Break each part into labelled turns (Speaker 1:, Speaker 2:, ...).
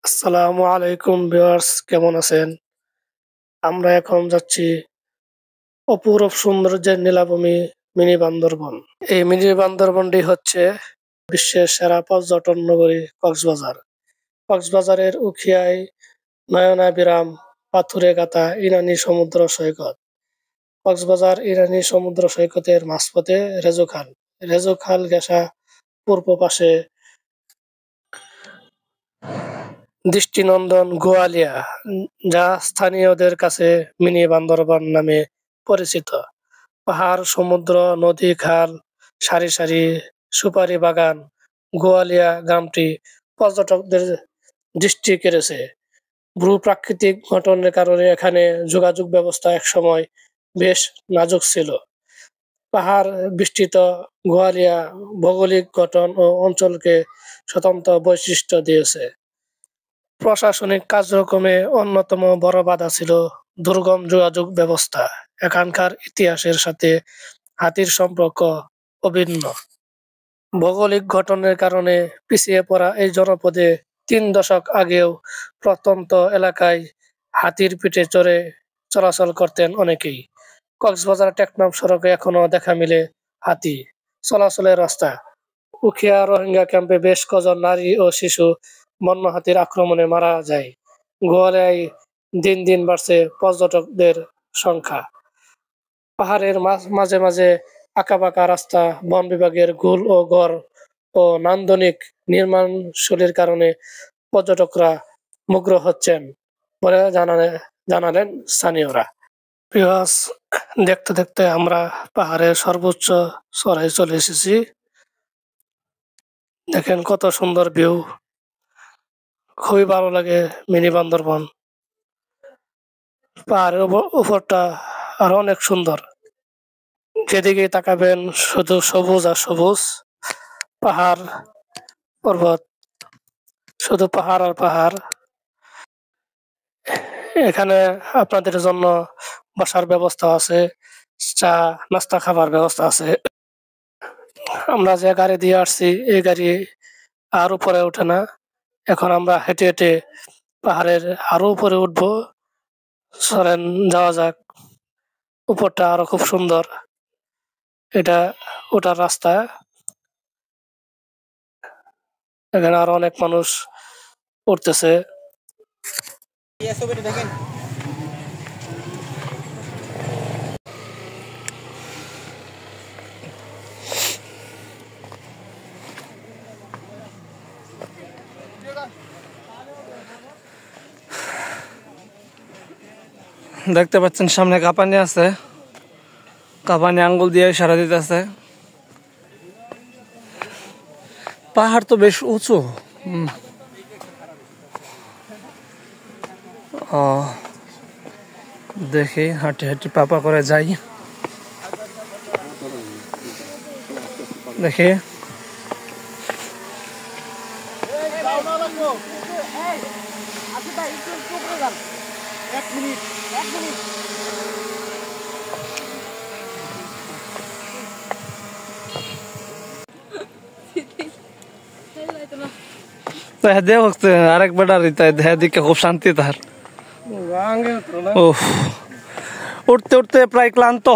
Speaker 1: আসসালামু আলাইকুম ভিউয়ার্স, কেমন আছেন? আমরা এখন যাচ্ছি অপরূপ সৌন্দর্যের নীলাভূমি মিনি বান্দরবন। এই মিনি বান্দরবনটি হচ্ছে বিশ্বের সেরা পর্যটন নগরী কক্সবাজার। কক্সবাজারের উখিয়ায় নয়নাভিরাম পাথুরে গাঁথা ইরানি সমুদ্র সৈকত। কক্সবাজার ইরানি সমুদ্র সৈকতের মাঝপথে রেজু খাল। রেজু খাল ঘেঁষা পূর্ব পাশে দৃষ্টিনন্দন গোয়ালিয়া, যা স্থানীয়দের কাছে মিনি বান্দরবান নামে পরিচিত। পাহাড়, সমুদ্র, নদী, খাল, সারি সারি সুপারি বাগান, গোয়ালিয়া গ্রামটি পর্যটকদের দৃষ্টি কেড়েছে। ভূপ্রাকৃতিক ঘটনের কারণে এখানে যোগাযোগ ব্যবস্থা একসময় বেশ নাজুক ছিল। পাহাড় বেষ্টিত গোয়ালিয়া ভৌগোলিক গঠন ও অঞ্চলকে স্বতন্ত্র বৈশিষ্ট্য দিয়েছে। প্রশাসনিক কার্যক্রমে অন্যতম বড় বাধা ছিল দুর্গম যোগাযোগ ব্যবস্থা। এখানকার ইতিহাসের সাথে হাতির সম্পর্ক অভিন্ন। ভৌগোলিক ঘটনের কারণে পিছিয়ে পড়া এই জনপদে ৩ দশক আগেও প্রত্যন্ত এলাকায় হাতির পিঠে চড়ে চলাচল করতেন অনেকেই। কক্সবাজার টেকনাফ সড়কে এখনো দেখা মিলে হাতি চলাচলের রাস্তা। উখিয়া রোহিঙ্গা ক্যাম্পে বেশ কজন নারী ও শিশু বন্য হাতির আক্রমণে মারা যায়। গোয়ালিয়ায় দিন দিন বাড়ছে পর্যটকদের সংখ্যা। পাহাড়ের মাঝে মাঝে আঁকাবাঁকা রাস্তা, বন বিভাগের গোল ও গড় ও নান্দনিক নির্মাণশৈলীর কারণে পর্যটকরা মুগ্ধ হচ্ছেন বলে জানালেন স্থানীয়রা। ভিউয়ার্স, দেখতে দেখতে আমরা পাহাড়ের সর্বোচ্চ চূড়ায় চলে এসেছি। দেখেন কত সুন্দর ভিউ, খুবই ভালো লাগে মিনি বান্দরবন। পাহাড়ের উপরটা আরো অনেক সুন্দর, যেদিকে তাকাবেন শুধু সবুজ আর সবুজ, পাহাড় পর্বত, শুধু পাহাড় আর পাহাড়। এখানে আপনাদের জন্য বসার ব্যবস্থা আছে, চা নাস্তা খাবার ব্যবস্থা আছে। আমরা যে গাড়ি দিয়ে আসছি এই গাড়ি আর উপরে ওঠে না। এখন আমরা হেঁটে হেঁটে পাহাড়ের আরো উপরে উঠবো। চলেন যাওয়া যাক। উপরটা আরো খুব সুন্দর, এটা ওঠার রাস্তা। এখানে আরো অনেক মানুষ উঠতেছে।
Speaker 2: দেখতে পাচ্ছেন সামনে কাঁপানি আছে, কাঁপানি আঙ্গুল দিয়ে ইশারা দিতেছে। পাহাড় তো বেশ উঁচু। দেখি হাঁটি হাঁটি পাপা করে যাই, দেখি। আরেক বেটার দিকে খুব শান্তি তার। উঠতে উঠতে প্রায় ক্লান্ত।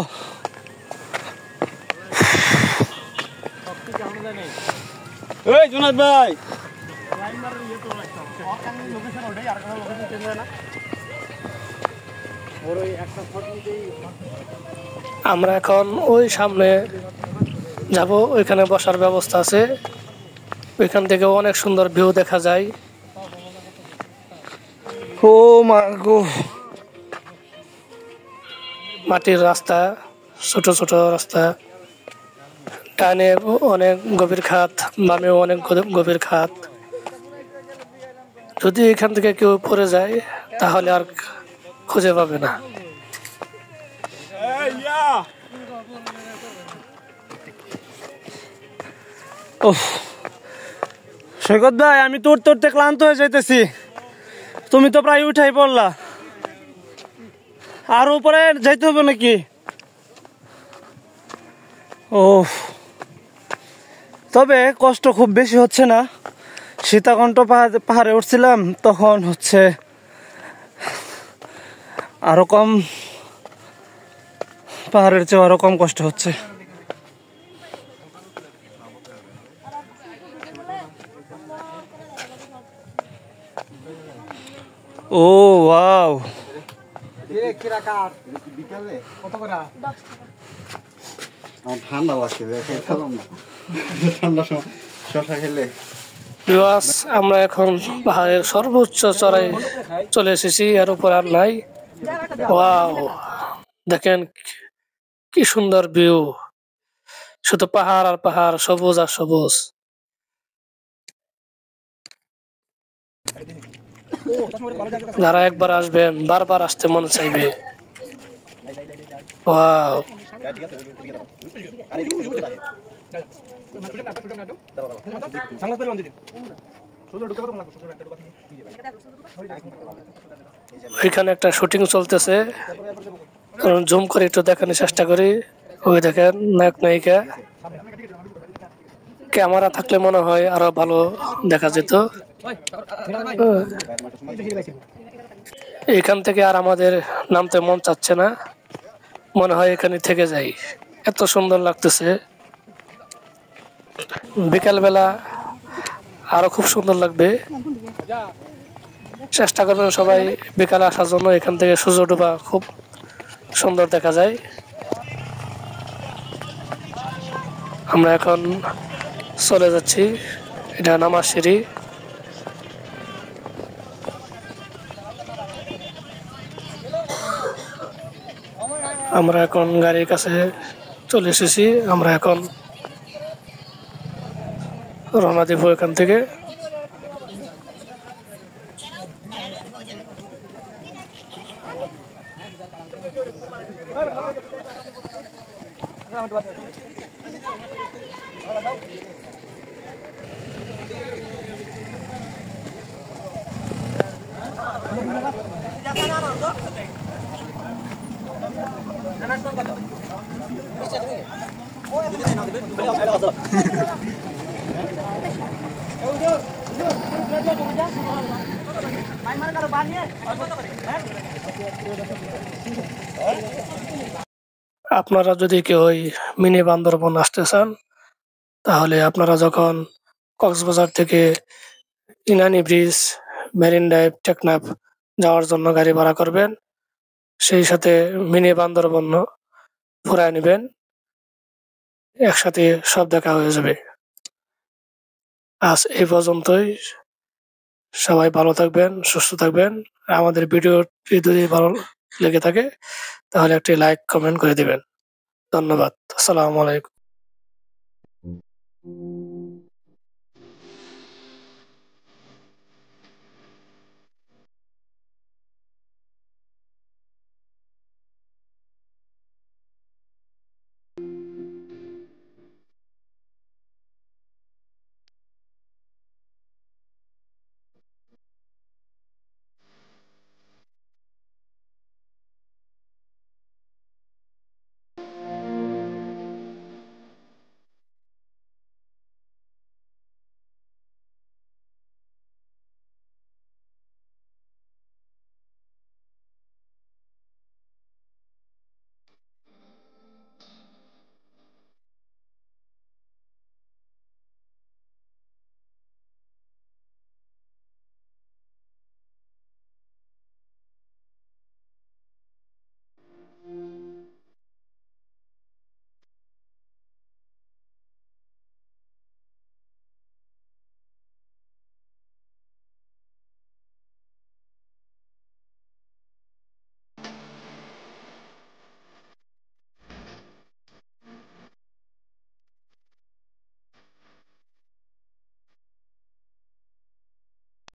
Speaker 2: জুনাদ ভাই,
Speaker 1: আমরা এখন ওই সামনে যাব, ওইখানে বসার ব্যবস্থা আছে। ওইখান থেকে অনেক সুন্দর ভিউ দেখা যায়।
Speaker 2: ও মা গো,
Speaker 1: মাটির রাস্তা, ছোট ছোট রাস্তা, ডানে অনেক গভীর খাত, বামেও অনেক গভীর খাত। যদি এখান থেকে কেউ পড়ে যায় তাহলে আর খুঁজে পাবে না।
Speaker 2: সৈকত ভাই, আমি তো উঠতে উঠতে ক্লান্ত হয়ে যাইতেছি, তুমি তো প্রায় উঠাই পড়লা। আর উপরে যাইতে হবে নাকি? তবে কষ্ট খুব বেশি হচ্ছে না, সীতাকণ্ঠ পাহাড়ে উঠছিলাম তখন হচ্ছে আরো কম, পাহাড়ের চেয়ে আরো কম কষ্ট হচ্ছে। ও ওয়াও,
Speaker 3: ঠান্ডা লাগছে, ঠান্ডা শশা খেলে।
Speaker 1: আমরা এখন পাহাড়ের সর্বোচ্চ চড়াই চলে এসেছি, এর উপর আর নাই। ওয়াও, দেখেন কি সুন্দর ভিউ, শুধু পাহাড় আর পাহাড়, সবুজ আর সবুজ। যারা একবার আসবেন বারবার আসতে মন চাইবে। ওয়াও, ওইখানে একটা শুটিং চলতেছে, জুম করে একটু দেখানোর চেষ্টা করি। ওই দেখেন নায়ক নায়িকা, ক্যামেরা থাকলে মনে হয় আরো ভালো দেখা যেত। এখান থেকে আর আমাদের নামতে মন চাচ্ছে না, মনে হয় এখানে থেকে যাই, এত সুন্দর লাগতেছে। বিকাল বেলা আরো খুব সুন্দর লাগবে। চেষ্টা করবেন সবাই বিকালে আসার জন্য, এখান থেকে সূর্য ডোবা খুব সুন্দর দেখা যায়। আমরা এখন চলে যাচ্ছি, এটা নামার সিঁড়ি। আমরা এখন গাড়ির কাছে চলে এসেছি, আমরা এখন রওনা দিব এখান থেকে। আপনারা যদি কেউ ওই মিনি বান্দরবন আসতে চান, তাহলে আপনারা যখন কক্সবাজার থেকে Inani bridge, marine drive, Teknaf যাওয়ার জন্য গাড়ি ভাড়া করবেন, সেই সাথে মিনি বান্দরবন ফুরায় নেবেন, একসাথে সব দেখা হয়ে যাবে। আজ এই পর্যন্তই, সবাই ভালো থাকবেন, সুস্থ থাকবেন। আমাদের ভিডিওটি যদি ভালো লেগে থাকে তাহলে একটি লাইক কমেন্ট করে দিবেন। ধন্যবাদ। আসসালামু আলাইকুম।